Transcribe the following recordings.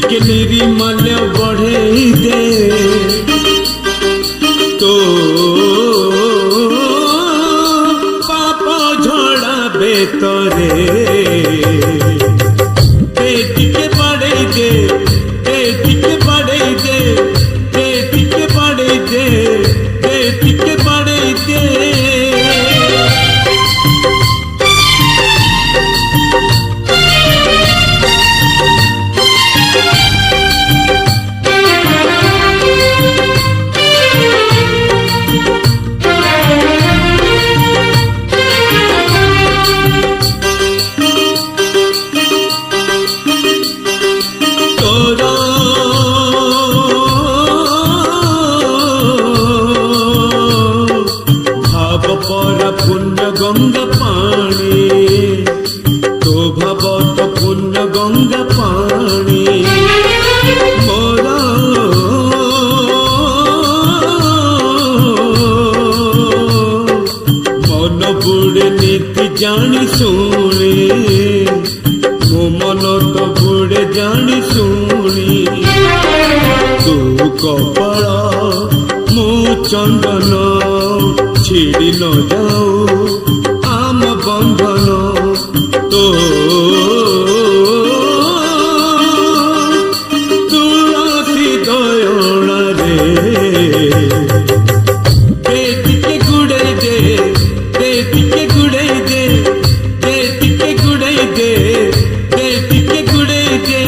टिके निर्मल बढ़े दे तो पाप झड़ा बेतरे टिके बढ़े दे टिके बढ़े दे टिके बढ़े दे टिके बढ़े दे गंगा पानी तो भवत पुण्य गंगा पानी मोरा मन बुड़े नीति जानी सुनी मो मन तो बुड़े जानी सुनी तू कपाल मो चंदन छिड़ी न जाऊ आम बंधन तो तुलसी दयण रे टिके गुड़े दे टिके गुड़े दे टिके गुड़े दे टिके गुड़े दे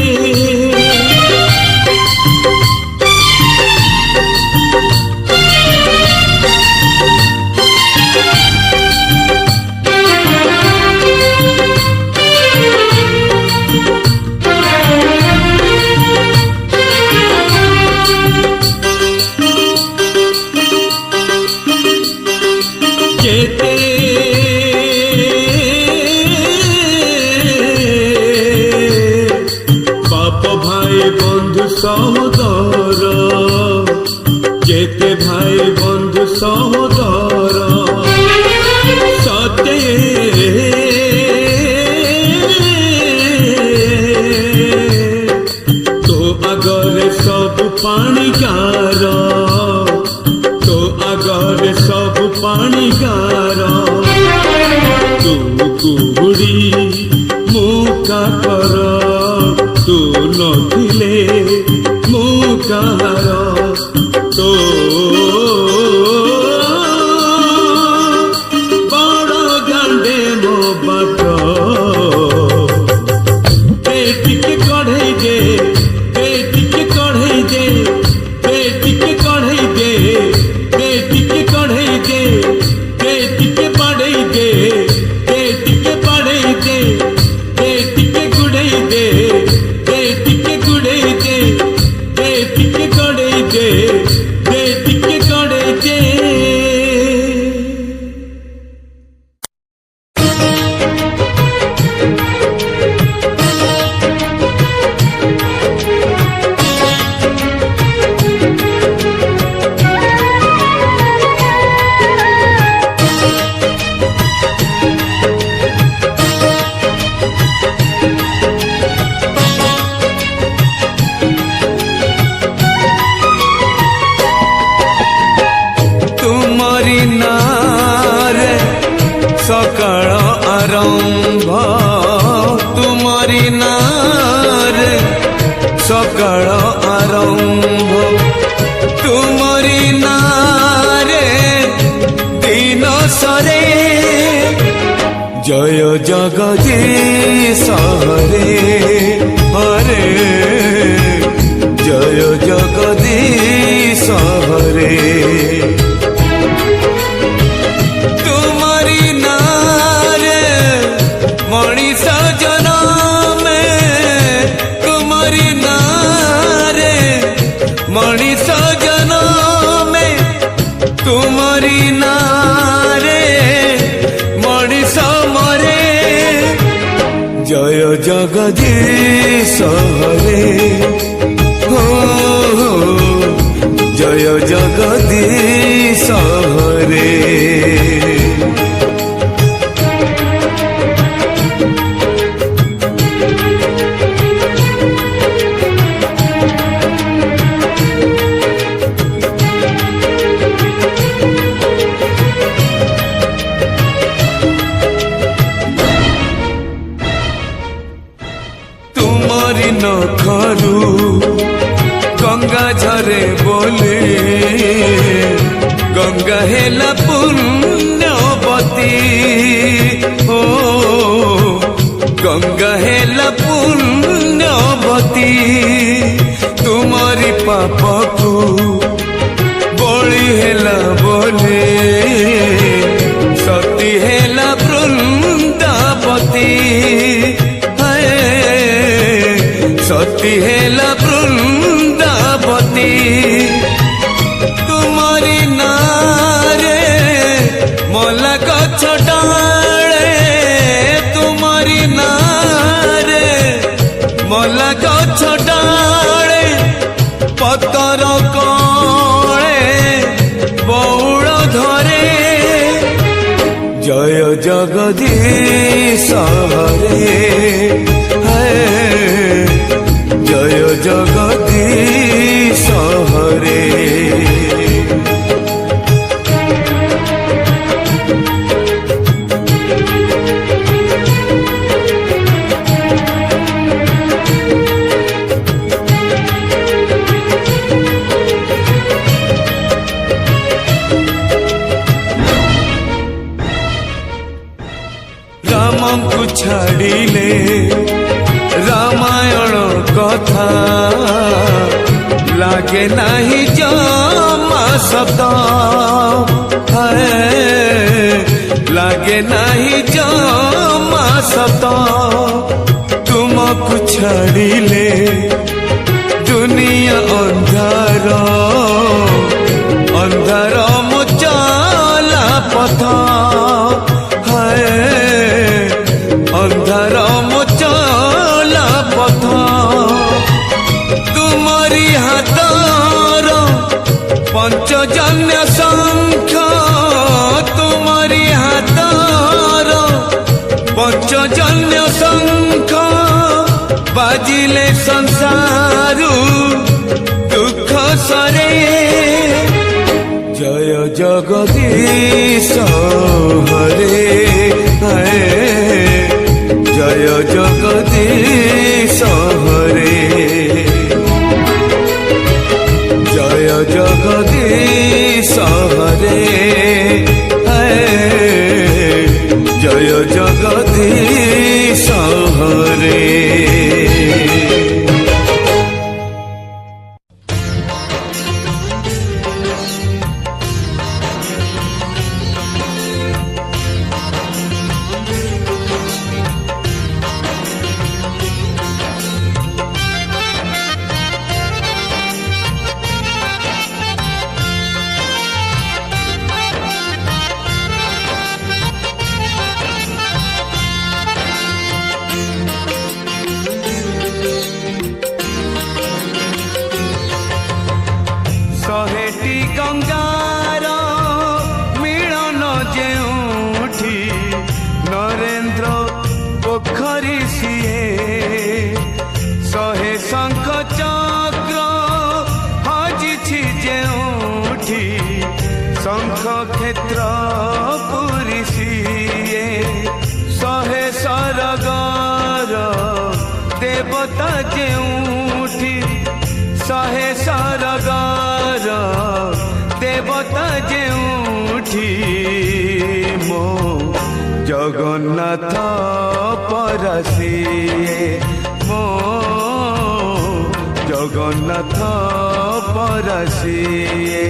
सहोदर जेते भाई बंधु सहोदर सते तो अगर सब पानी गार तो अगर सब पानी गार तू कुहुड़ी मुका कर तू नथिले मुकार तो बड़ गांडे मो बाट टिके कढ़े दे टिके कढ़े दे टिके कढ़े दे टिके कढ़े दे टिके पढ़े दे टिके पढ़े दे टिके गुड़े दे टिके गुड़े दे टिके गड़े दे टिके गड़े दे सकाळ आरंभ तुमरी नारे सकाळ आरंभ तुमरी नारे दिन सरे जय जगदीश हरे हरे जय जगदीश हरे तुम्हारी नारे मणिष मरे जय जगदीश हरे हो जय जगदीश हरे ମୁହଁରୁ ଗଙ୍ଗା ଝରେ ବୋଲି ଗଙ୍ଗା ହେଲା ପୁଣ୍ୟବତୀ ଓ ଗଙ୍ଗା ହେଲା ପୁଣ୍ୟବତୀ ତୁମରି ପାପକୁ ବଳି ହେଲା ବୋଲି ସତୀ ହେଲା ବୃନ୍ଦାବତୀ ସତୀ ହେଲା ବୃନ୍ଦାବତୀ ତୁମରି ନାରେ ମଲା ଗଛ ଡାଳେ ତୁମରି ନାରେ ମଲା ଗଛ ଡାଳେ ପତର କଳେ ବଉଳ ଧରେ ଜୟ ଜଗଦୀଶ ହରେ জয় জগদীশ হরে রামଙ୍କୁ ଛାଡ଼ିଲେ ରାମାୟଣ କଥା ଲାଗେ ନାହିଁ ଜମା ଶବ୍ଦ ଲାଗେ ନାହିଁ ଜମା ଶବ୍ଦ ତୁମକୁ ଛାଡ଼ିଲେ ଦୁନିଆ ଅନ୍ଧାର ଅନ୍ଧାର ମୋ ଚଲା ପଥ ଅନ୍ଧାର ମୋ ଚଲା ପଥ ତୁମରି ହାତର ପଞ୍ଚଜନ୍ୟ ଶଙ୍ଖ ତୁମରି ହାତର ପଞ୍ଚଜନ୍ୟ ଶଙ୍ଖ ବାଜିଲେ ସଂସାରୁ ଦୁଃଖ ସରେ ଜୟ ଜଗଦୀଶ ହରେ জয় জগদীশ হরে জয় জগদীশ হরে জয় জগদীশ হরে ଶହେଟି ଗଙ୍ଗାର ମିଳନ ଯେଉଁଠି ନରେନ୍ଦ୍ର ପୋଖରୀ ସିଏ ଶହେ ଶଙ୍ଖ ଚକ୍ର ହଜିଛି ଯେଉଁଠି ଶଙ୍ଖ କ୍ଷେତ୍ର ପୁରୀ ସିଏ ଶହେ ସରଗର ଦେବତା ଯେଉଁଠି ଶହେ ସରଗର ଦେବତା ଯେଉଁଠି ମୋ ଜଗନ୍ନାଥ ପରସିଏ ମୋ ଜଗନ୍ନାଥ ପରସିଏ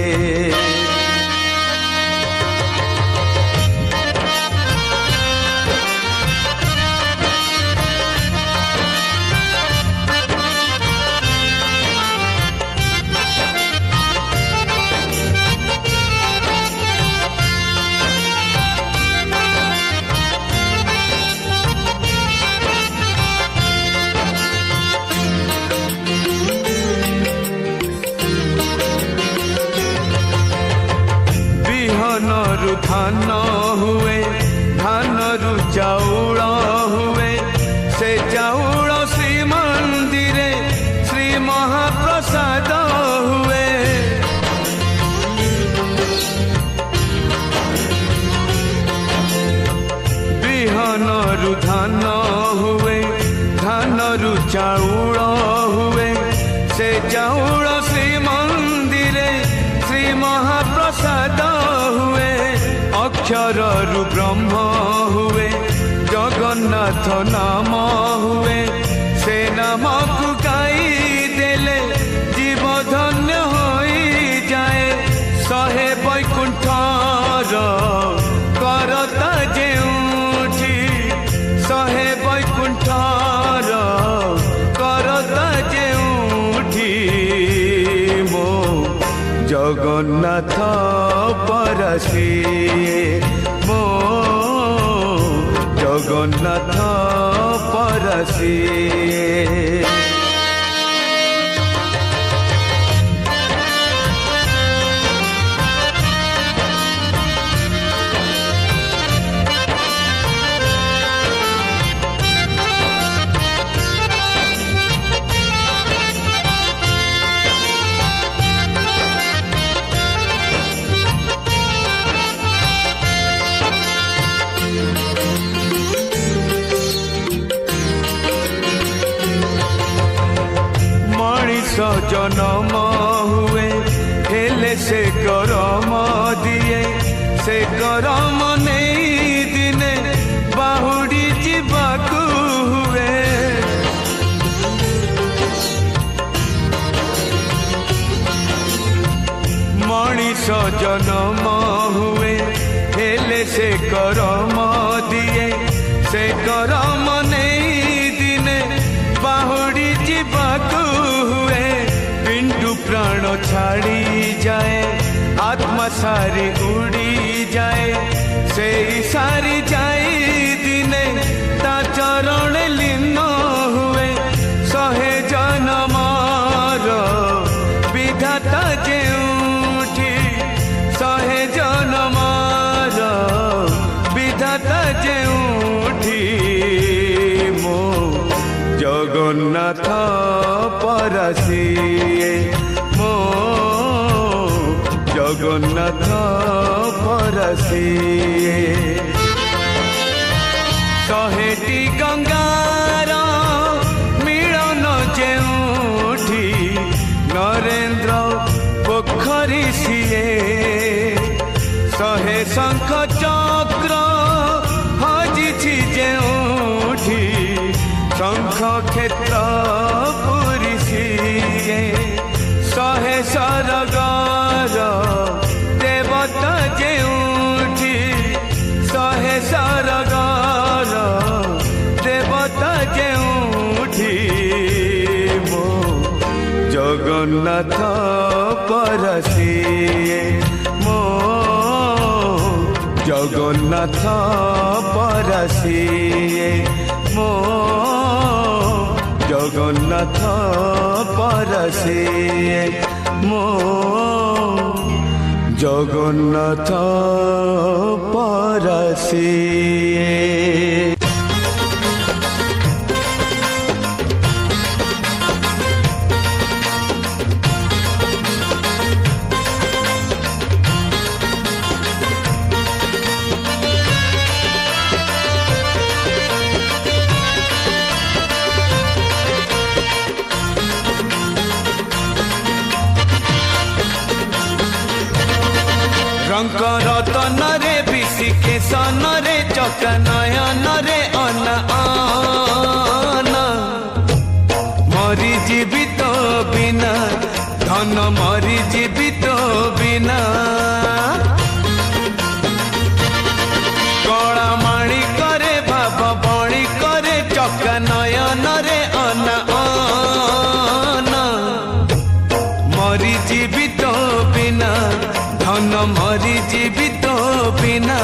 ଧାନ ହୁଏ ଧାନରୁ ଚାଉଳ ହୁଏ ସେ ଚାଉଳ ଶ୍ରୀମନ୍ଦିରେ ଶ୍ରୀ ମହାପ୍ରସାଦ ହୁଏ ବିହନରୁ ଧାନ ହୁଏ ଧାନରୁ ଚାଉଳ ହୁଏ ଚାଉଳ ଶ୍ରୀମନ୍ଦିରେ ଶ୍ରୀ ମହାପ୍ରସାଦ ହୁଏ। ଅକ୍ଷରରୁ ବ୍ରହ୍ମ ହୁଏ, ଜଗନ୍ନାଥ ନାମ ହୁଏ। ସେ ନାମକୁ ଗାଇ ଦେଲେ ଜୀବ ଧନ୍ୟ ହୋଇଯାଏ। ଶହେ ବୈକୁଣ୍ଠର କରତା ଯେଉଁଠି, ଶହେ ବୈକୁଣ୍ଠର କରତା ଯେଉଁଠି, ମୋ ଜଗନ୍ନାଥ ପରସିଏ, ମୋ ଜଗନ୍ନାଥ ପରସିଏ। ଜନମ ହୁଏ ହେଲେ ସେ କରମ ଦିଏ। ସେ କରମ ନେଇ ଦିନେ ବାହୁଡ଼ି ଯିବାକୁ ହୁଏ। ମଣିଷ ଜନମ ହୁଏ ହେଲେ ସେ କରମ ଦିଏ। ସେ କରମ ନେଇ ଦିନେ ବାହୁଡ଼ି ଯିବାକୁ ହୁଏ। ପିଣ୍ଡୁ ପ୍ରାଣ ଛାଡ଼ି ଯାଏ, ଆତ୍ମା ସାରି ଉଡ଼ି ଯାଏ। ସେଇ ସାରି ଯାଇ ଦିନେ ତା ଚରଣେ ଲୀନ ହୁଏ। ଶହେ ଜନମର ବିଧାତା ଯେଉଁଠି, ଶହେ ଜନମର ବିଧାତା ଯେଉଁଠି, ମୋ ଜଗନ୍ନାଥ ପରସିଏ, ମୋ ଜଗନ୍ନାଥ ପରସିଏ। ଶହେଟି ଗଙ୍ଗାର ମିଳନ ଯେଉଁଠି, ନରେନ୍ଦ୍ର ପୋଖରୀ ସିଏ। ଶହେ ଶଙ୍ଖ ଚକ୍ର ହଜିଛି ଯେଉଁଠି, ଶଙ୍ଖ କ୍ଷେତ୍ର ପୁରୀ ସିଏ। ଶହେ ସରଗର ଦେବତା ଯେଉଁଠି, ଶହେ ସରଗର ଦେବତା ଯେଉଁଠି, ମୋ ଜଗନ୍ନାଥ ପରସିଏ, ମୋ ଜଗନ୍ନାଥ ପରସିଏ, ମୋ ଜଗନ୍ନାଥ ପରସିଏ, ମୋ ଜଗନ୍ନାଥ ପରସିଏ। ରଙ୍କରତନରେ ବିଶିକେଶନରେ ଚକାନୟନରେ ଅନା ଅନା। ମରିଯିବି ତୋ ବିନା ଧନ, ମରିଯିବି ତୋ ବିନା। କଳା ମାଣିକରେ ଭାବ ବଣିକରେ ଚକାନୟନରେ ଅନା ଅନା। ମରିଯିବି ତୋ ବିନା ଧନ, ମରିଯିବି ତୋ ବିନା।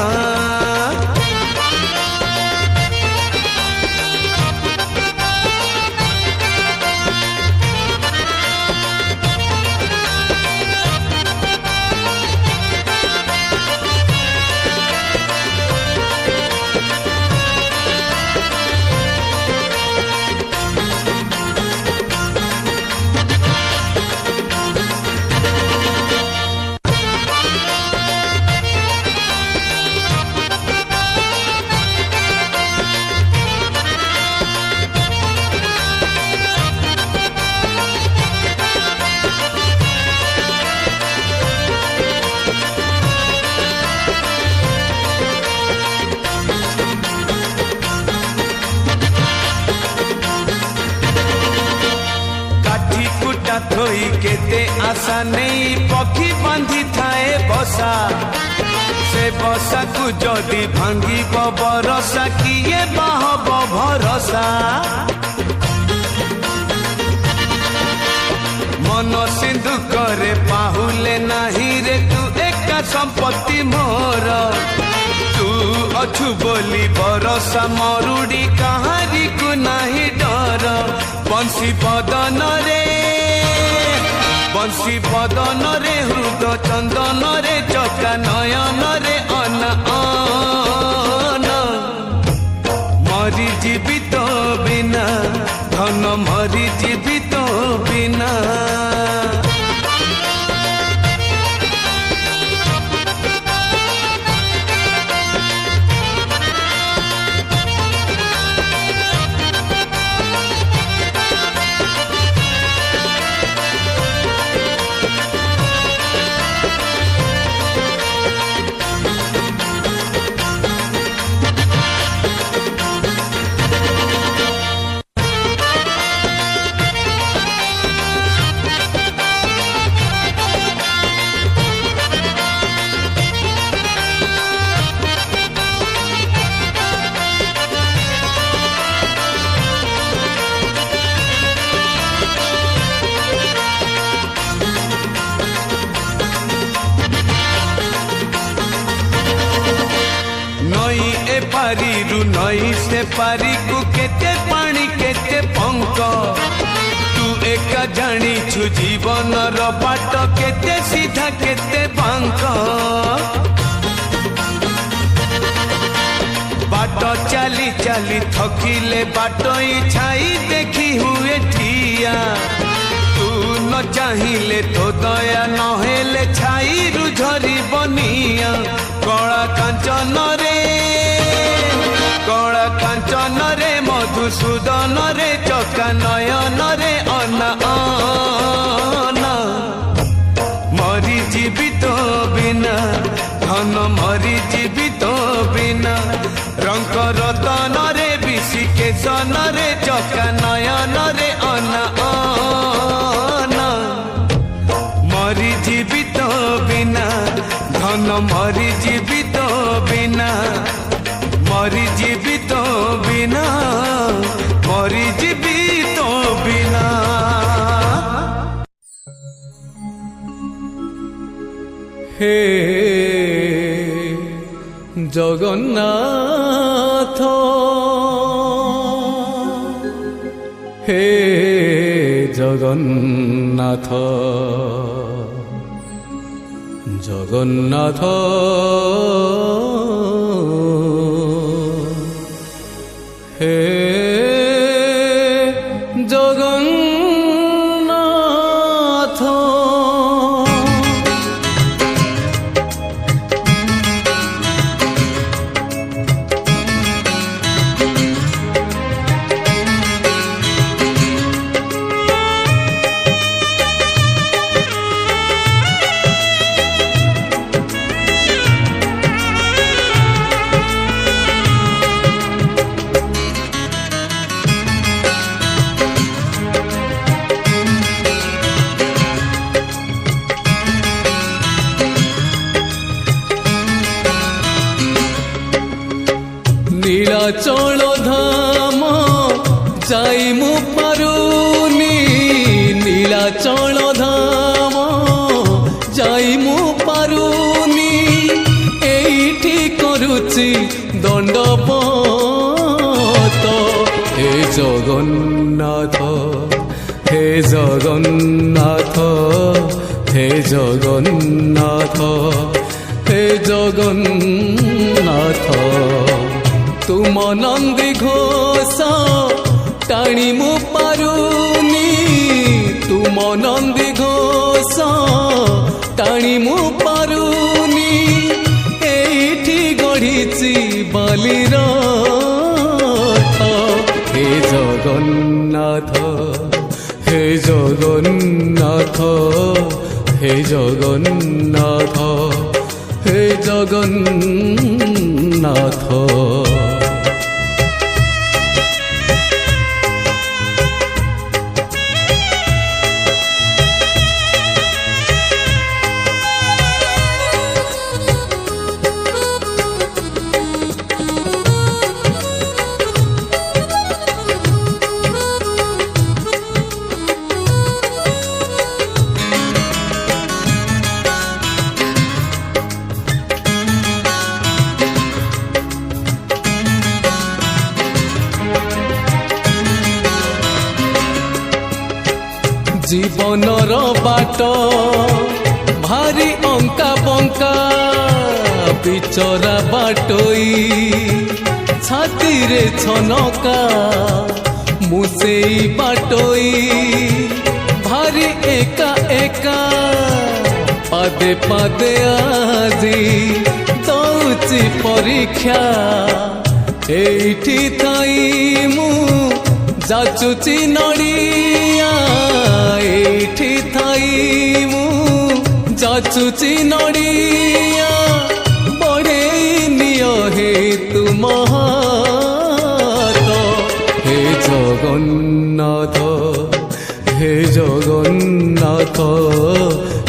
आशा नहीं पक्षी बांधी थाए बसा से बसा को जदि भांगी बरसा किए बाहब भरसा मन सिंधु करे पाहुले नहीं रे तू एका संपत्ति मोर तू अछु बोली बरसा मरुड़ी कहारी को नहीं डर बंशी बदन रे हृद चंदन रे चका नयन रे अन मरी जीवित बिना धन मरी जीवित बिना पारिरु नई से पारी को केते पानी केते पंक तू एका जानी छु जीवन र बाट केते सीधा केते बांक बाट चाली चाली थकिले बाट छाई देखी हुए ठिया तू न चाहिले तो दया न हेले छाई रु झरी बनिया कला कांचन रे मधुसूदन रे चका नयन रे अना मरी जीवित बिना धन मरी जीवित बिना रंग रतन रे विशिकेशन रे चका नयन रे अना मरी जीवित बिना धन मरी जीवित बिना मरी जीवित बिना मरी जीवित बिना हे जगन्नाथ हे जगन्नाथ जगन्नाथ हे जगन्नाथ नीलाचल धाम जाई मु पारुनी नीलाचल धाम जाई मु पारुनी एइठी करूची दंडपत हे जगन्नाथ हे जगन्नाथ हे जगन्नाथ हे जगन्नाथ तुम नंदी घोष टाणी मु पारुनी तुम नंदी घोष टाणी मु पारुनी एइठी गढ़ीची बालीर हे जगन्नाथ हे जगन्नाथ हे जगन्नाथ हे जगन्नाथ जीवनर बाट भारी अंका बंका बिचरा बाटोई छाती रे छनका मुसेई बाटोई भारी एका एका पादे पादे आजी दौची परीक्षा एठी थाई मु जाचुची नड़िया एठी थाई मु जाचुची नड़िया बड़े नियो हे तुम हे जगन्नाथ हे जगन्नाथ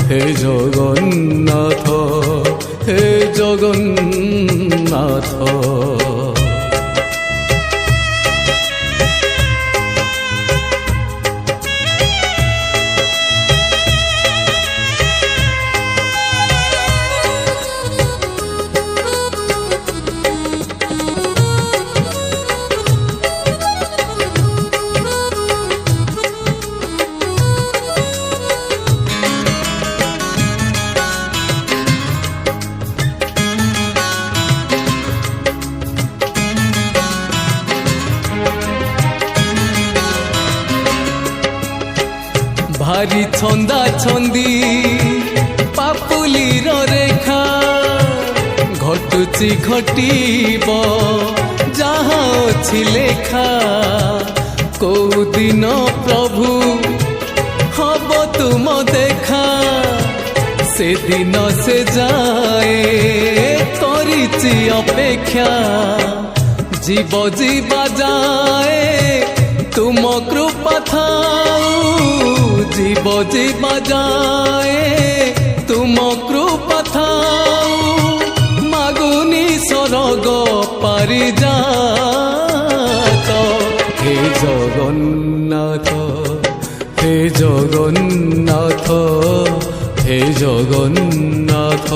हे जगन्नाथ हे जगन्नाथ भारी छंदा छंदी पापुलीर रेखा घटुची घटीब जहाँ अछि लेखा को दिन प्रभु हब तुम देखा से दिन से जाए करिछि अपेक्षा जीव जीवा जाए तुम कृपा थाऊ जीव जीवा जाए तुम कृपा थाऊ मागुनी सरग पारि जात हे जगन्नाथ हे जगन्नाथ हे जगन्नाथ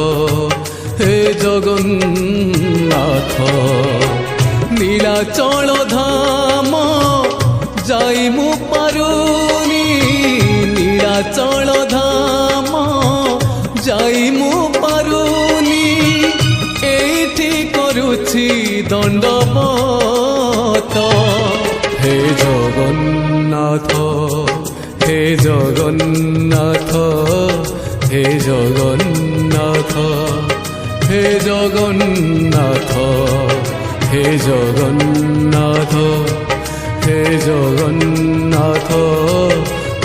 हे जगन्नाथ नीलाचल धाम जाई मु पारुनी नीलाचल धाम जाई मु पारुनी एठी करुछि दंडवत हे जगन्नाथ हे जगन्नाथ हे जगन्नाथ हे जगन्नाथ हे जगन्नाथ हे जगन्नाथ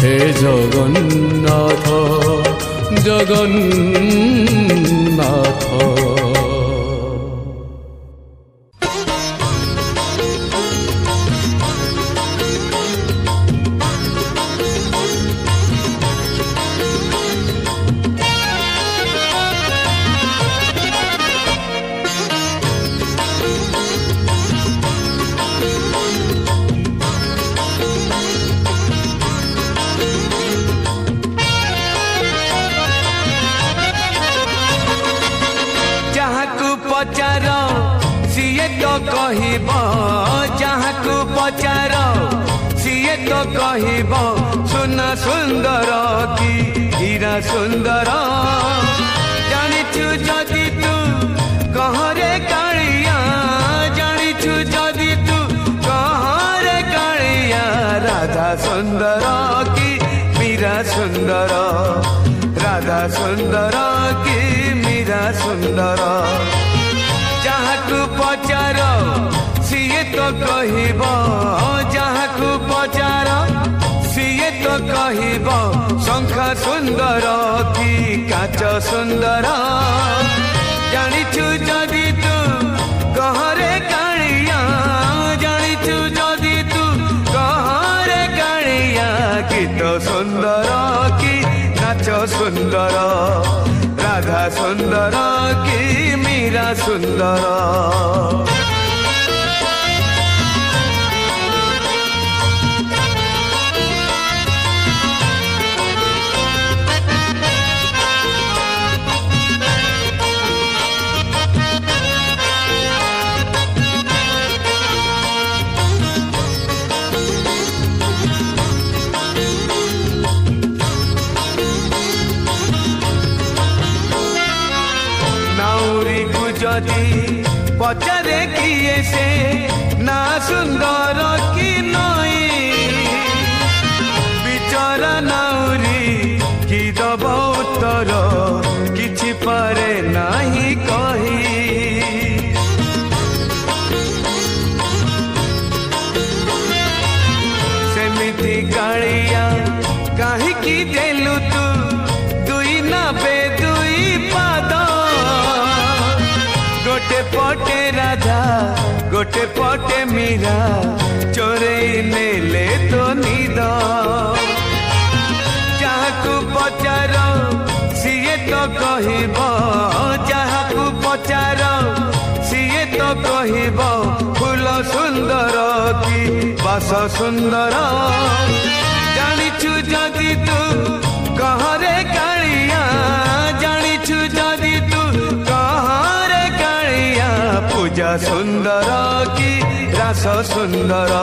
हे जगन्नाथ जगन्नाथ पचार सीए तो कहब जहाँ पचार सीए तो कहब सुना सुंदर कि हीरा सुंदर जानिछु जदि तू कहरे कालिया जानिछु जदि तू कहरे कालिया राधा सुंदर कि मीरा सुंदर राधा सुंदर कि मीरा सुंदर जहाँ पचार सीए तो कहब जहाँ पचार सीए तो कहब शंखा सुंदर कि काच सुंदर जानिछु जदि तू कहरे कालिया जानिछु जदि तू कहरे कालिया गीत सुंदर कि नाच सुंदर राधा सुंदर कि मीरा सुंदर जदि पचारे किए से ना सुंदर कि नई बिचरा नाउरी कि दब उत्तर किछि पारे नाही कही सेमिति कालिया काहिकी देलु तू दुई नाबे दुई पाद गोटे पटे राधा गोटे पटे मीरा चोरई नेले तो निद जहाकू पचार सीए तो कहिब जहाकू पचार सीए तो कहिब फूल सुंदर कि बास सुंदर जानिछु जदि तू कहरे कालिया जानिछु जदि तू कहरे कालिया पूजा सुंदर कि रास सुंदर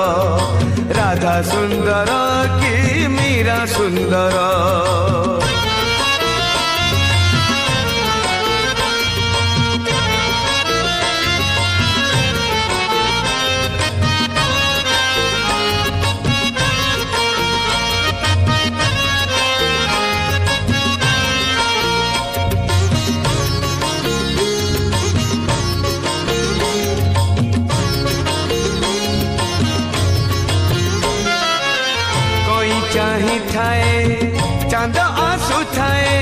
राधा सुंदर कि मीरा सुंदर चाही थाए चांद आसु थाए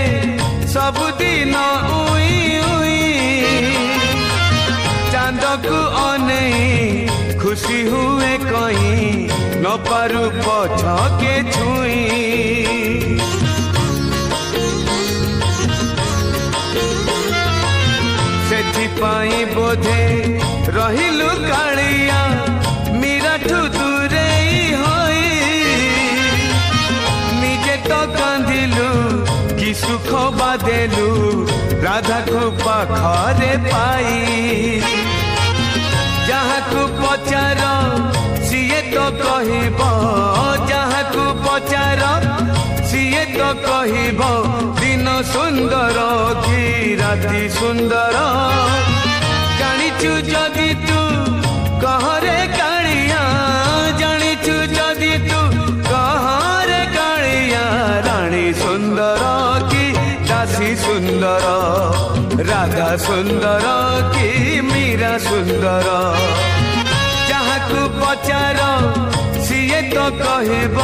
सबुदिन उई उई चांद को अनेई खुशी हुए कहीं न पारू पछके छुई सेथिपाई बोधे रहिलु कालिया मीराठू दूरेई होई तो कांदिलु कि सुख बादेलु राधा को पाखरे पाई जहाँ को पचार सीए तो कहिब जहाँ को पचार सीए तो कहिब दिन सुंदर कि राति सुंदर जानिछु जदि तू कहरे कालिया जानिछु जदि तू कहरे रानी सुंदर कि दासी सुंदर राधा सुंदर कि मीरा सुंदर जहाँ को पचार सीए तो कहिब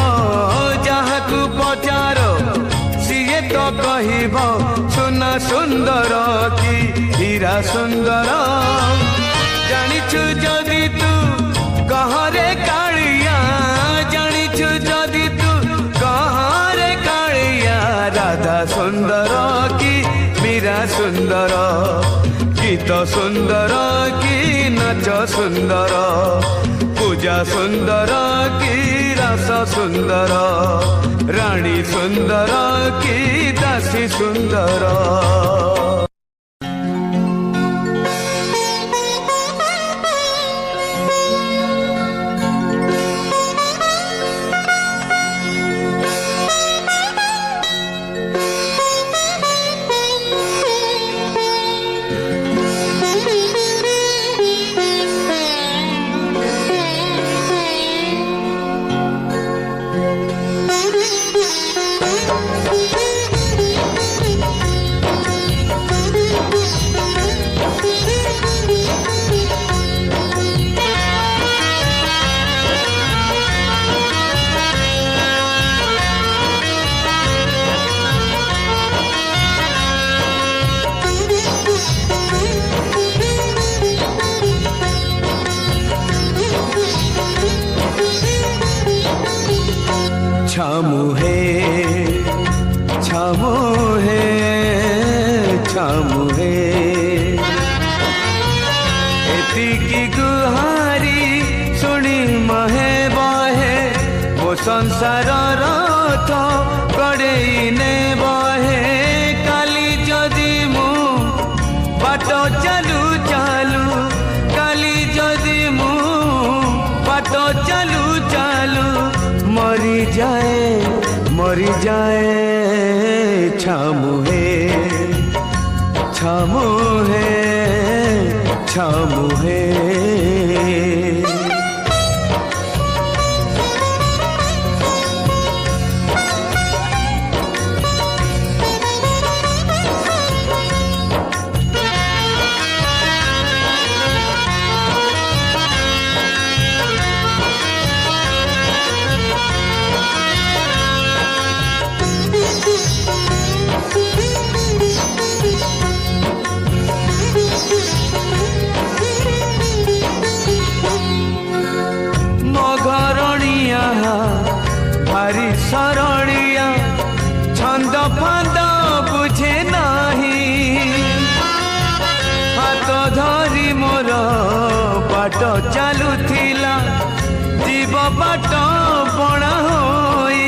जहाँ को पचार सीए तो कहिब सुना सुंदर कि हीरा सुंदर जानिछु जदि तू कहरे कालिया जानिछु जदि तू कहरे कालिया राधा सुंदर कि मीरा सुंदर गीत सुंदर कि नाच सुंदर पूजा सुंदर कि रस सुंदर रानी सुंदर कि दासी सुंदर छामू है छामू है छामू है एतिकी गुहारी सुनी महे बहे मो संसार रथ कड़ेई ने बहे काली जदि मु बाट चालू चालू काली जदि मु बाट चालू चालू मरी जाए छामू है छामुहे भारी सरड़िया छंद फांद बुझे नहीं हाथ धरी मोर बाट चलुथिला जीव बाट बणा होई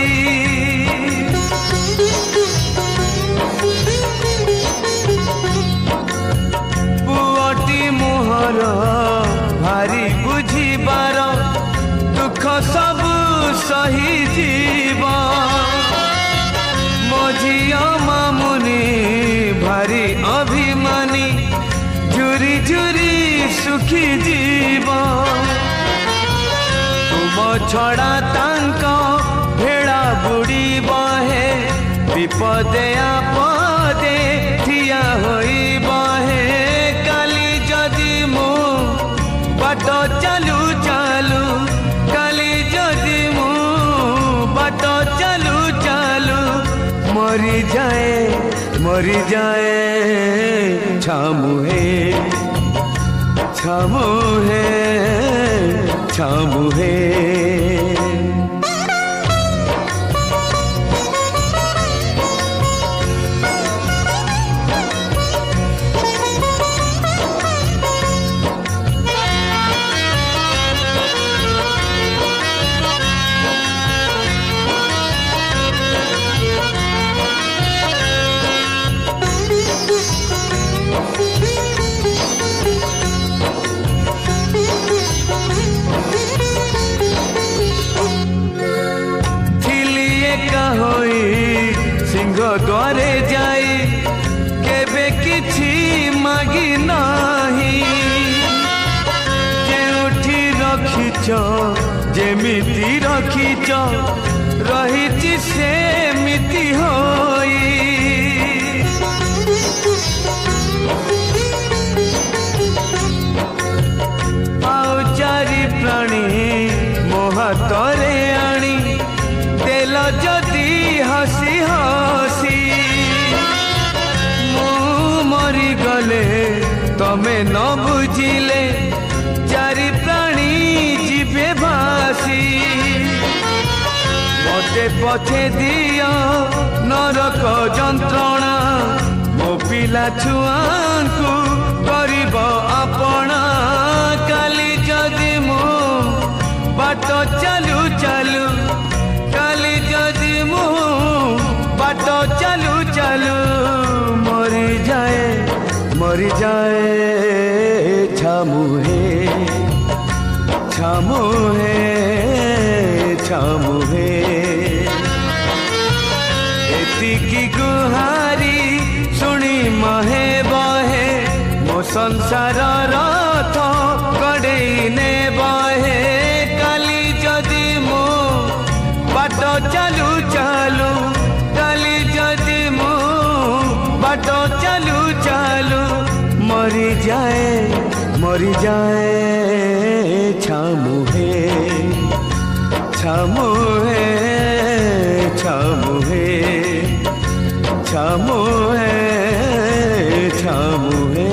पुअटी मोहर भारी बुझिबार दुख सब सही जीव मझिया मामुनी भारी अभिमानी झुरी झुरी सुखी जीव तुम छड़ा तांक भेड़ा बुड़ी बहे विपदे आपदे ठिया होई बहे काली जदि मु बाट चालू चालू काली जदि बाट चालू चालू मरी जाए छामुहे छामुहे छामुहे सिंह द्वारे जाई केबे किछि मागी नाही जेउठी रखिच जेमिति रखिच रहिछि सेमिति होई आउ चारि प्राणी मोहातरे आणी देल जदि हसी हसी मु मरी गले तमे न बुझिले चारि प्राणी जीवे भासी मते पछे दियो नरक जंत्रणा मो पिला छुआंकु करिब आपणा काली जदि मु बाट चालू चालू काली जदि मु बाट चालू चालू मरी जाए छामुहे छामुहे छामुहे एतिकी गुहारी सुनी महे बहे मो संसार रथ कड़ेई ने बहे काली जदि मु बाट चालू चालू काली जदि मु बाट चालू चालू मरी जाए छामुहे छामुहे छामुहे छामुहे छामुहे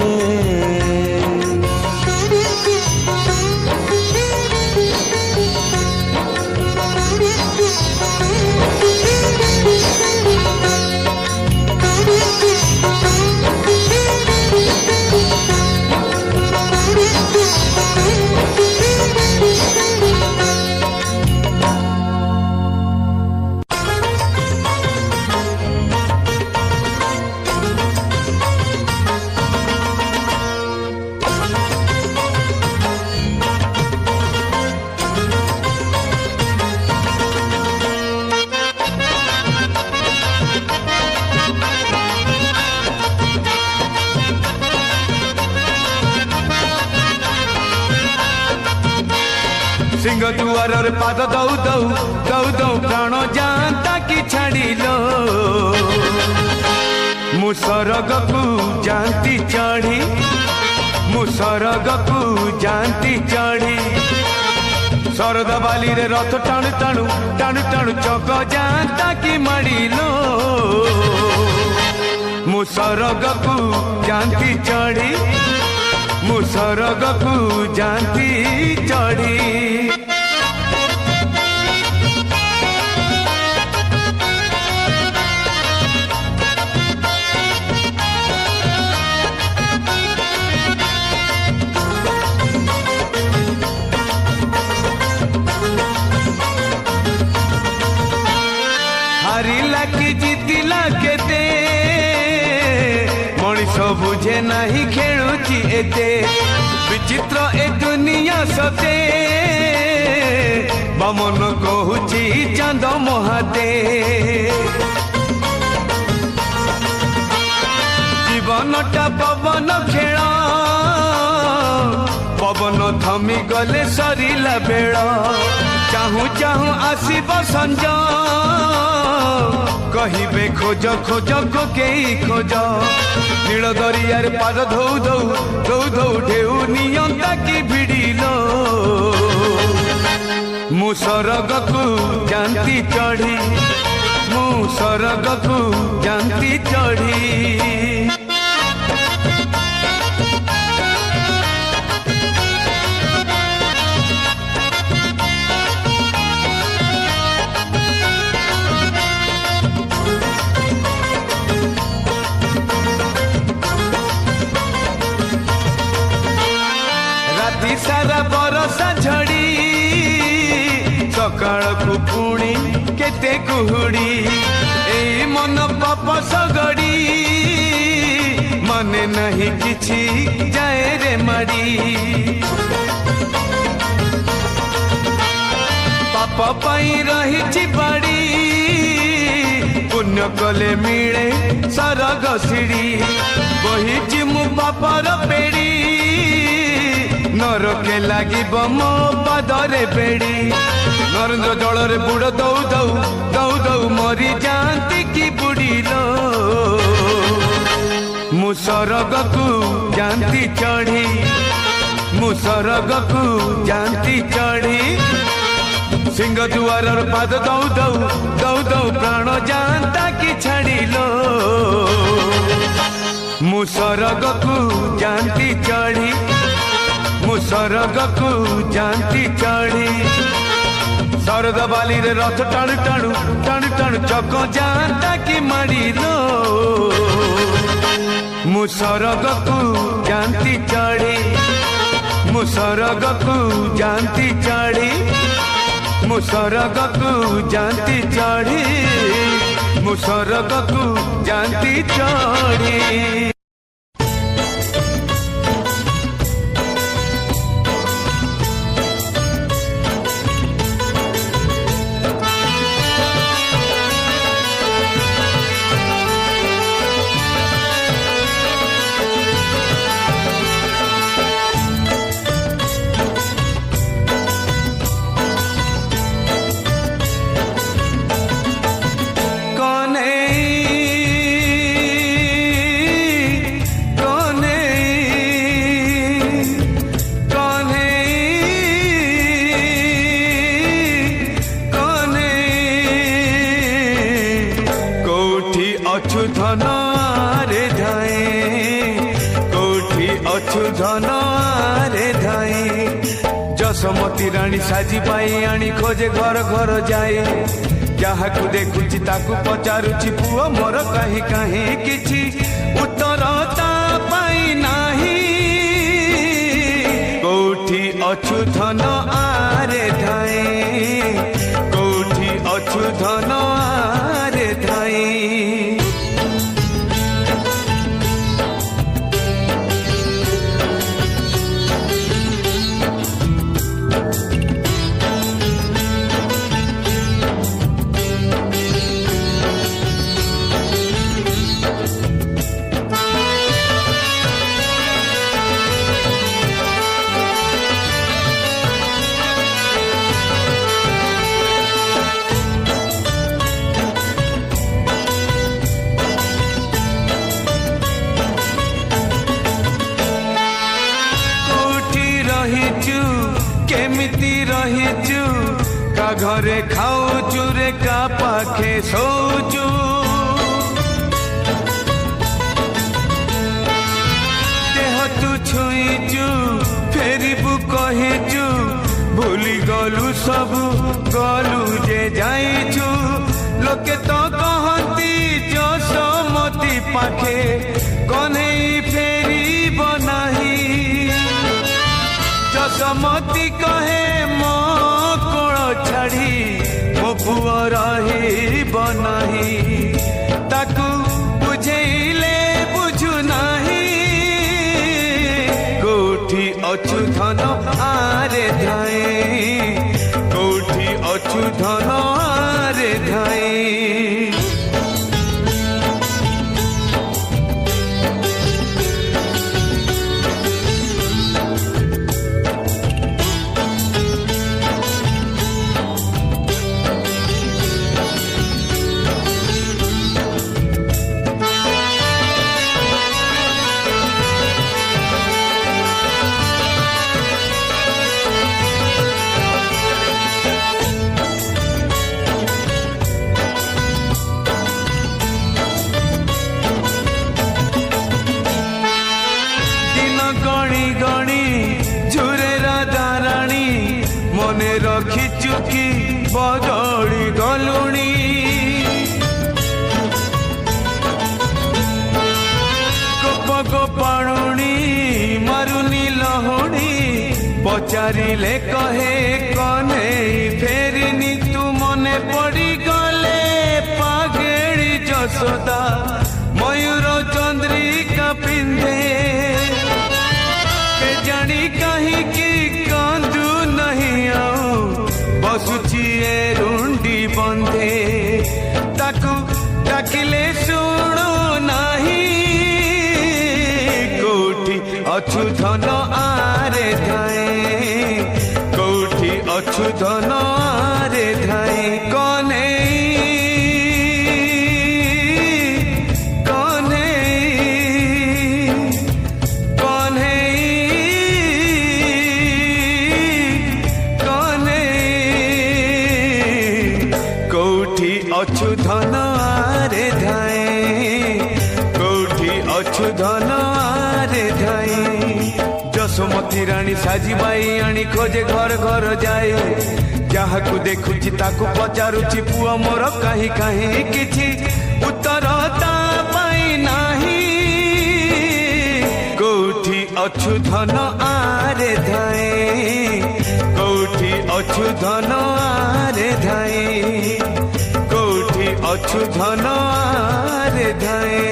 ଦୁଆରରେ ପାଦ ଦଉ ଦଉ ଦଉ ଦଉ ପ୍ରାଣ ଯାଆନ୍ତା କି ଛାଡ଼ିଲ ମୁଁ ସରଗକୁ ଯାଆନ୍ତି ଚଢ଼ି ମୁଁ ସରଗକୁ ଯାଆନ୍ତି ଚଢ଼ି ଶରଦ ବାଲିରେ ରଥ ଟାଣୁ ଟାଣୁ ଟାଣୁ ଟାଣୁ ଚକ ଯାଆନ୍ତା କି ମାଡ଼ିଲ ମୁଁ ସରଗକୁ ଯାଆନ୍ତି ଚଢ଼ି ମୁଁ ସରଗକୁ ଯାଆନ୍ତି ଚଢ଼ି ହାରିଲା କି ଜିତିଲା କେତେ ମଣିଷ ବୁଝେ ନାହିଁ ଖେଳୁଛି ଏତେ ବିଚିତ୍ର ଏ ଦୁନିଆ ସତେ ବାମନ କହୁଛି ଚାନ୍ଦ ମହାତେ ଜୀବନଟା ପବନ ଖେଳ ପବନ ଥମି ଗଲେ ସରିଲା ବେଳ ଚାହୁଁ ଚାହୁଁ ଆସିବ ସଞ୍ଜ କହିବେ ଖୋଜ ଖୋଜ କୋକେଇ ଖୋଜ ନୀଳ ଦରିଆରେ ପାଦ ଧଉ ଧଉ ଧଉ ଧଉ ଢେଉ ନିଅନ୍ତା କି ଭିଡ଼ିଲ ମୁଁ ସରଗକୁ ଯାଆନ୍ତି ଚଢ଼ି ମୁଁ ସରଗକୁ ଯାଆନ୍ତି ଚଢ଼ି ସାରା ବରଷା ଝଡ଼ି ସକାଳକୁ ପୁଣି କେତେ କୁହୁଡ଼ି ଏଇ ମନ ପାପ ସଗଡ଼ି ମନେ ନାହିଁ କିଛି ଯାଏ ରେ ମାଡ଼ି ପାପ ପାଇଁ ରହିଛି ବାଡ଼ି ପୁଣ୍ୟ କଲେ ମିଳେ ସରଗ ସିଡ଼ି ବହିଛି ମୁଁ ପାପର ପେଡ଼ି ନରକେ ଲାଗିବ ମୋ ପାଦରେ ବେଡ଼ି ନରେନ୍ଦ୍ର ଜଳରେ ବୁଡ଼ ଦଉ ଦଉ ଦଉ ଦଉ ମରି ଯାଆନ୍ତି କି ବୁଡ଼ିଲ ମୁଁ ସରଗକୁ ଯାଆନ୍ତି ଚଢ଼ି ମୁଁ ସରଗକୁ ଯାଆନ୍ତି ଚଢ଼ି ସିଂହ ଦୁଆରର ପାଦ ଦଉ ଦଉ ଦଉ ଦଉ ପ୍ରାଣ ଯାଆନ୍ତା କି ଛାଡ଼ିଲ ମୁଁ ସରଗକୁ ଯାଆନ୍ତି ଚଢ଼ି ମୁଁ ସରଗକୁ ଯାଆନ୍ତି ଚଢ଼ି ଶରଦ ବାଲିରେ ରଥ ଟାଣୁ ଟାଣୁ ଟାଣୁ ଟାଣୁ ଚକ ଯାଆନ୍ତା କି ମାଡ଼ିଲ ମୁଁ ସରଗକୁ ଯାଆନ୍ତି ଚଢ଼ି ମୁଁ ସରଗକୁ ଯାଆନ୍ତି ଚଢ଼ି ମୁଁ ସରଗକୁ ଯାଆନ୍ତି ଚଢ଼ି ମୁଁ ସରଗକୁ ଯାଆନ୍ତି ଚଢ଼ି धन रे धाए कोठी अछु धन रे धाए जसमती रानी साजी पाई आनी खोजे घर घर जाए जहा को देखुची ताकू पचारुची पुओ मोर कहीं कहीं किछि उत्तर ता पाई नाही कोठी अछु धन आरे धाए कोठी अछु धन आरे धाए का घरे खाऊचु रे का पाखे सोचु देह तू छुईचु फेरिबु कहिचु भूली गलु सबु गलु जे जाइचु लोके तो कहती जसमती पाखे कन्हई फेरी बनाही जसमती कहे मो कोल छाड़ी मो पुआ रही बनाही ताकू बुझेले बुझु नाही कोठी अछु धन आरे धाए कोठी अछु धन आरे धाए मने रखिचु कि बदली गलुणी गोप गोपाणुणी मारुनी लहुणी पचारिले कहे कने फेरिनी तू मने पड़ी गले पागेड़ी जसोदा मयूर चंद्रिका पिंधे के जानी कहीं की कांदू नहीं आऊं बसुची रुंडी बंधे ताकू डाकिले सुनो नहीं कोठी अछु धन आरे धाए कोठी अछु धन आरे धाए कने अछु धन आरे धाए कोठी अछु धन आरे धाए जसमती रानी साजिबाई आनी खोजे घर घर जाए जहा को देखुची ताकू पचारुची पुआ मोर कहीं कहीं किछि उत्तर ता पाई नाही कोठी अछु धन आरे धाए कोठी अछु धन आरे धाए कोठी अछु धन आरे धाए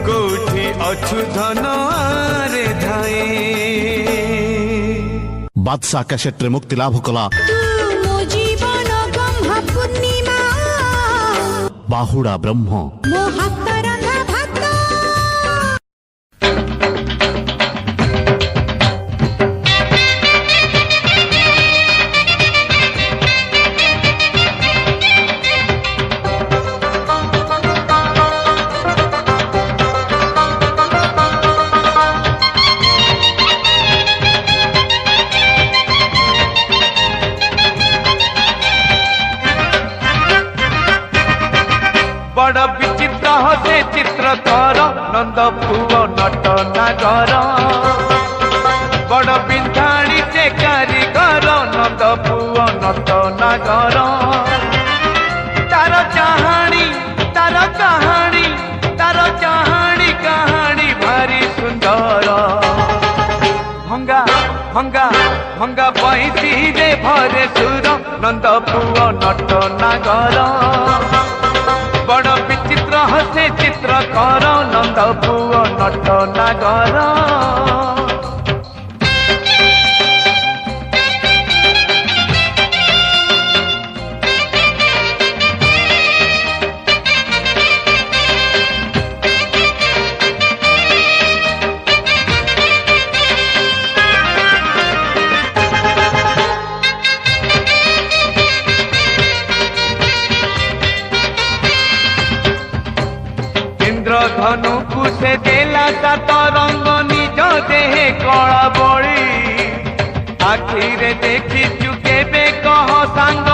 कोठी अछु धन आरे धाए बादशाह कैसेट्रे मुक्ति लाभ कला बाहुड़ा ब्रह्म बड़ विचित्र हसे चित्रकर नंद पुओ नट नागर बड़ बिंधाणी से कारीगर नंद पुओ नट नागर तार चाहाणी तार कहानी तार चाहाणी कहानी भारी सुंदर भंगा भंगा भंगा पैसी रे भरे सुर नंद पुओ नट नागर बड़ विचित्र हसे चित्रकर नंद पुओ नट नागर धनु कुसे देला सात रंग निज देहे कला बड़ी आखिरे देखी चुके बे कह सांग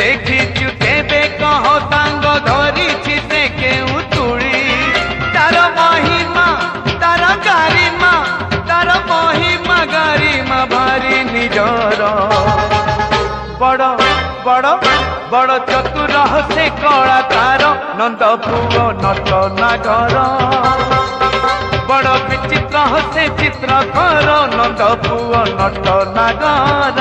ଦେଖିଛୁ କେବେ କହ ତାଙ୍ଗ ଧରିଛି ସେ କେଉଁ ତୁଳି ତାର ମହିମା ତାର ଗାରିମା ତାର ମହିମା ଗାରିମା ଭାରି ନିଜର ବଡ଼ ବଡ଼ ବଡ଼ ଚତୁର ସେ କଳାକାର ନନ୍ଦ ପୁଅ ନଟ ନାଗର ବଡ଼ ବିଚିତ୍ର ସେ ଚିତ୍ରକର ନନ୍ଦ ପୁଅ ନଟ ନାଗର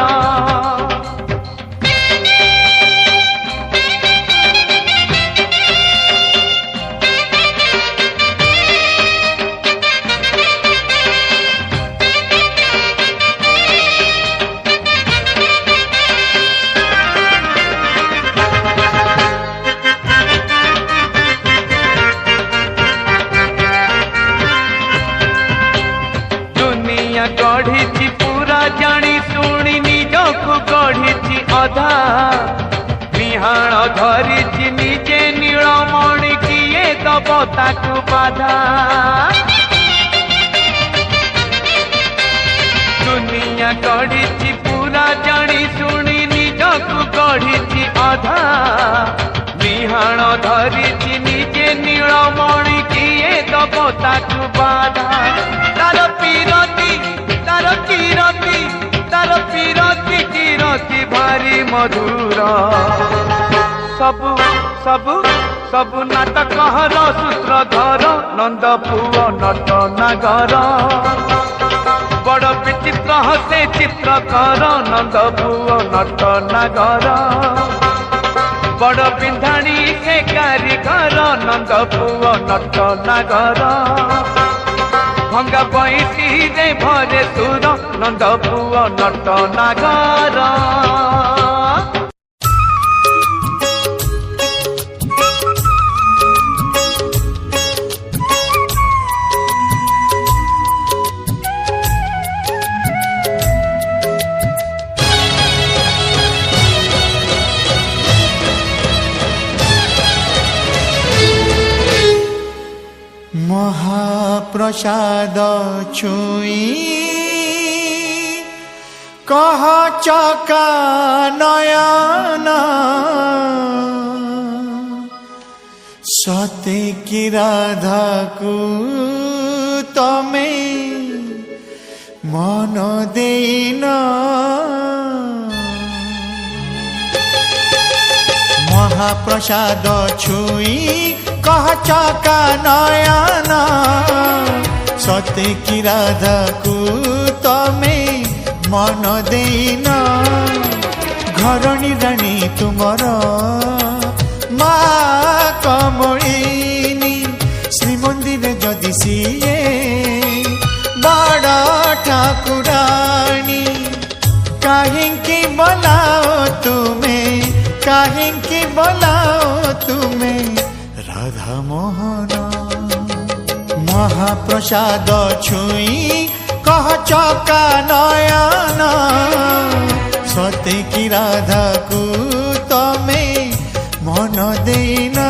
गढ़ी पूरा जानी शुणी निजकु गढ़ी अधा निहाण धरी निजे नीलमणि किए दब ताकु बाधा दुनिया गढ़ी पूरा जानी शुणी निजकु गढ़ी अधा निहाण धरी निजे नीलमणि किए दब ताकु बाधा तार पीरती तार किरती तार पीरती किरती भारी मधुर सबु सबु सबु नाटकहर सूत्रधर नंद पुओ नट नागर बड़ विचित्र से चित्रकर नंद पुओ नट नागर बड़ बिंधाणी से कारीगर नंद पुओ नट नागर भंगा बैसी रे भरे सुर नंद पुओ नट नागर महाप्रसाद छुई कह चका नयन सते की राधा को तमे मन देना महाप्रसाद छुई कह चका नयन सते की राधा को तमे मन देना घरणी राणी तुमर मा कमलिनी श्रीमंदिर जदि सीए बड़ ठाकुराणी काहेंकी बोलाओ तुम्हें काहेंकी बोलाओ तुम्हें राधा मोहन महाप्रसाद छुई कह चका नयन सते की राधा को तमे मन देना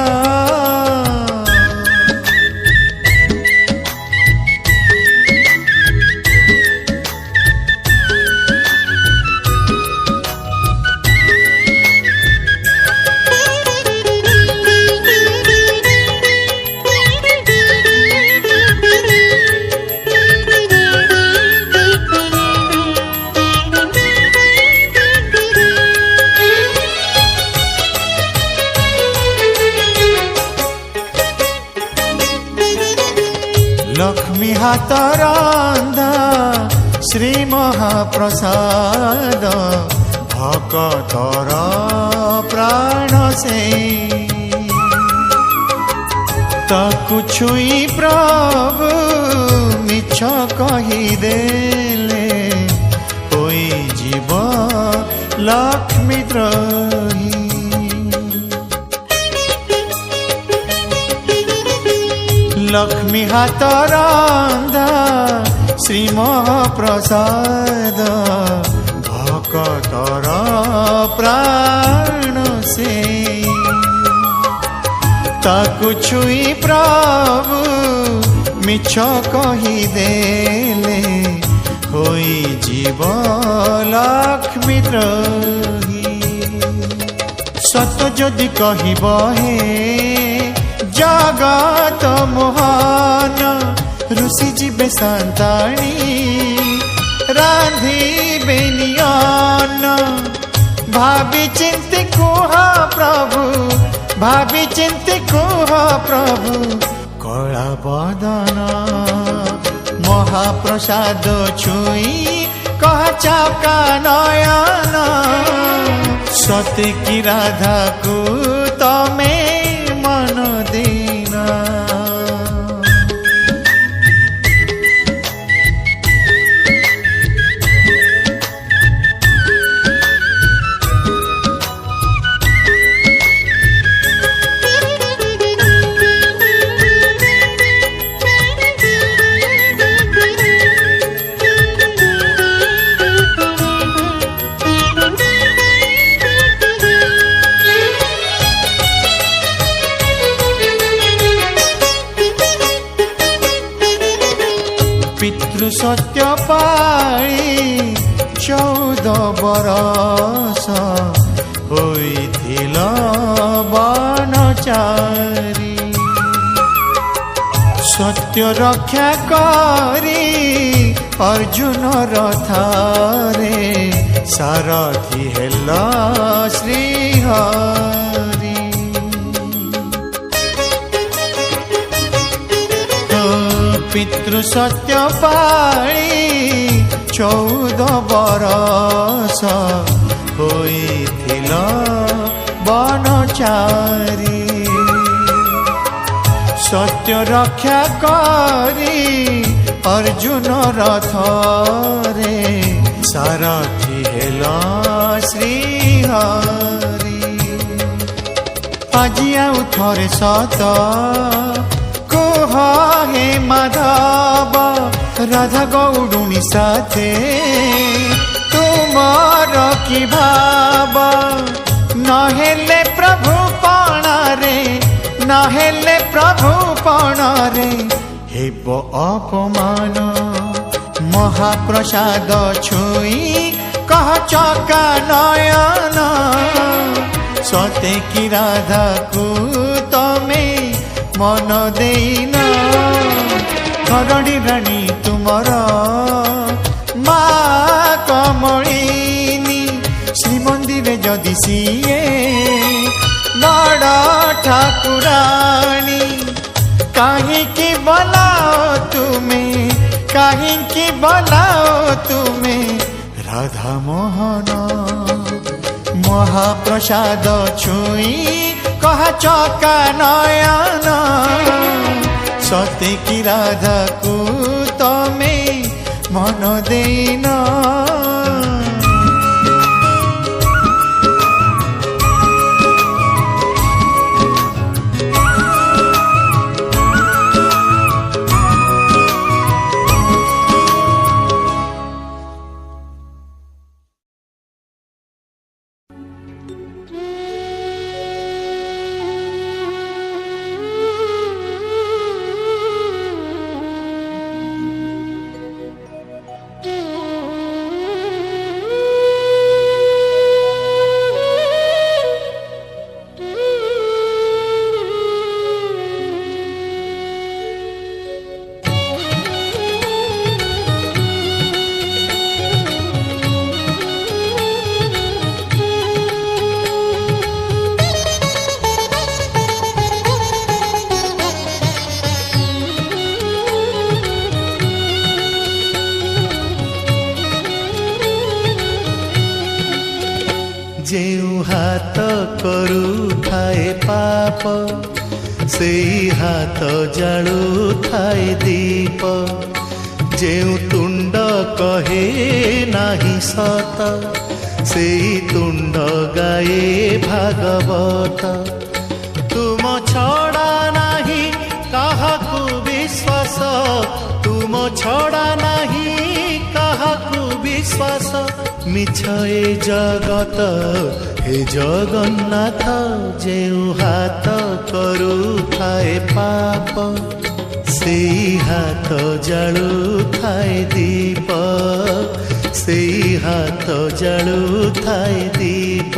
लक्ष्मी हाथ रंधा श्री महाप्रसाद भक्तर प्राण से ताकु छुई प्रभु मिछ कहीदेले होई जीव लक्ष्मी द्रोही लक्ष्मी हाथ रंधा श्री महाप्रसाद भक्तर प्राण से ताकु छुई प्रभु मिछ कहीदेले होई जीव लक्ष्मी द्रोही सत जदि कहब हे जगत मोहन ऋषि जीवे संताणी रांधिबे नियन भावी चिंती कुह प्रभु भावी चिंती कुह प्रभु कला बदन महाप्रसाद छुई कह चाका नयन सत्य की राधा को तमे मन दीना पितृ सत्य पाई 14 बरस होइथिल बनचारी सत्य रक्षा करी अर्जुन रथारे सारथी हेल श्रीहरि पितृ सत्य पाई 14 बरस होइथिल बनचारी सत्य रक्षा करी अर्जुन रथरे सारथी हेल श्रीहरि আজি आउ थरे सत कुह हे माधव राधा गौडुनी साथे तुमर की भाव नहेले प्रभु पणारे नहेले प्रभु पणारे हेब अपमान महाप्रसाद छुई कह चका नयन सते की राधा को तमे मन देना हरणी रानी तुमर मा कमलिनी श्रीमंदिर जदि सीए बड़ ठाकुराणी काहींकी बोलाओ तुम्हें राधा मोहन महाप्रसाद छुई कह चका नयन सत्य की राधा को तमे मन देना जेउ हाथ करुथाए पाप से हाथ जालुथाए दीप जेउ तुंड कहे नाही सत से तुंड गाए भागवत तुम छड़ा नाही काहाकू विश्वास तुम छड़ा नाही काहाकू विश्वास मिछ ए जगत हे जगन्नाथ जेउ हाथ करुथाए पाप से हाथ जालुथाए दीप से हाथ जालुथाए दीप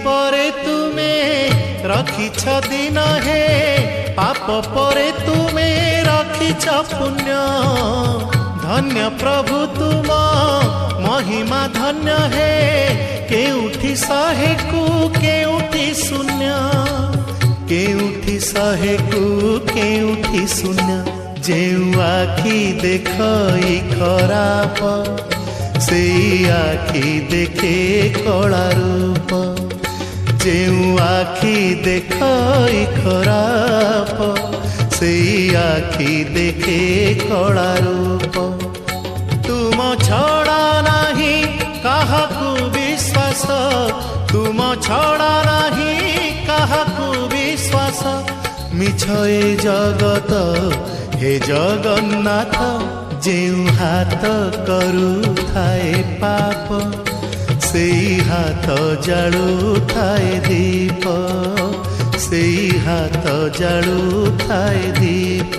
परे तुमे रखिछ दिन हे पाप परे तुमे रखिछ पुण्य धन्य प्रभु तुम महिमा धन्य हे केउठी शहे को केउठी शून्य केउठी शहे को केउठी शून्य जेउ आखि देखई खराप से आखि देखे कला रूप जेउ आखि देखई खराप से आखि देखे कला रूप तुम छड़ा नहीं काहाकू विश्वास तुम छड़ा नहीं काहाकू विश्वास मिछ ए जगत हे जगन्नाथ जेउ हाथ करू थाए पाप से हाथ जालू थाए दीप से हाथ जालू थाए दीप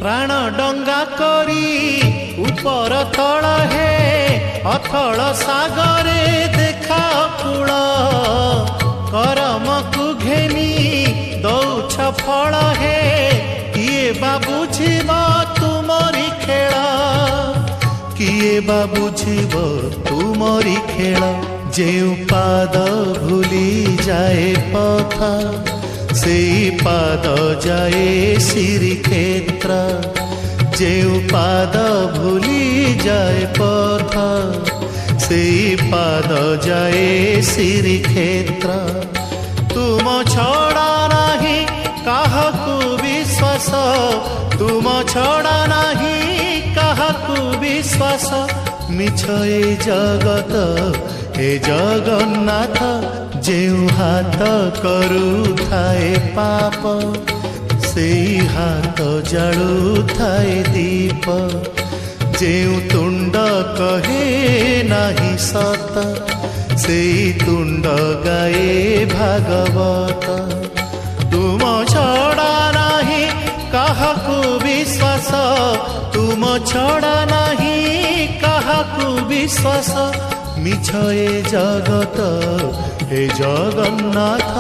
प्राण डंगा करी ऊपर तल हे अथल सागरे देखा कूल करम को घेनी दौछ फल हे किए बा बुझिब तुमरी खेल किए बा बुझिब तुमरी खेल जेउ पाद भूली जाए पथ से पाद जाए श्रीक्षेत्र जेउ पाद भूली जाए पथ से पाद जाए श्रीक्षेत्र तुम छड़ा नहीं काहाकू विश्वास तुम छड़ा नहीं काहाकू विश्वास मिछ ए जगत हे जगन्नाथ जेउ हाथ करू थाए पाप से हाथ जालू थाए दीप जेउ तुंड कहे नाही सत से तुंड गाए भागवत तुम छड़ा नहीं काहाकू विश्वास तुम छड़ा नहीं काहाकू विश्वास मिछ ए जगत हे जगन्नाथ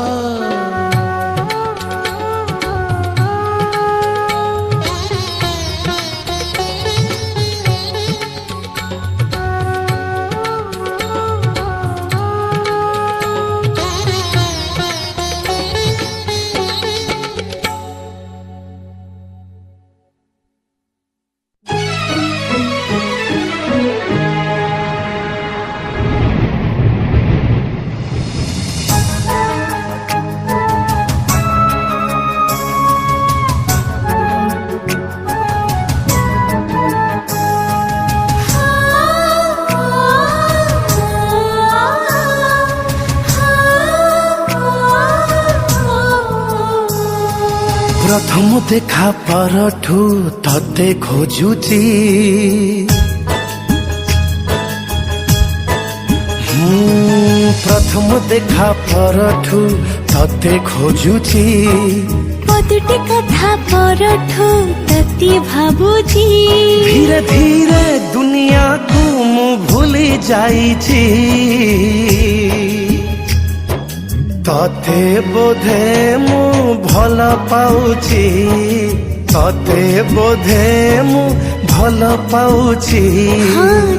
प्रथम देखा परठू तते खोजुची प्रथम देखा परठू तते खोजुची पदुटी कथा परठू तते भाबुची धीरे धीरे दुनिया को मु भूली जाइछी तते बोधे मु भल पाउची तते बोधे मु भल पाउची हाँ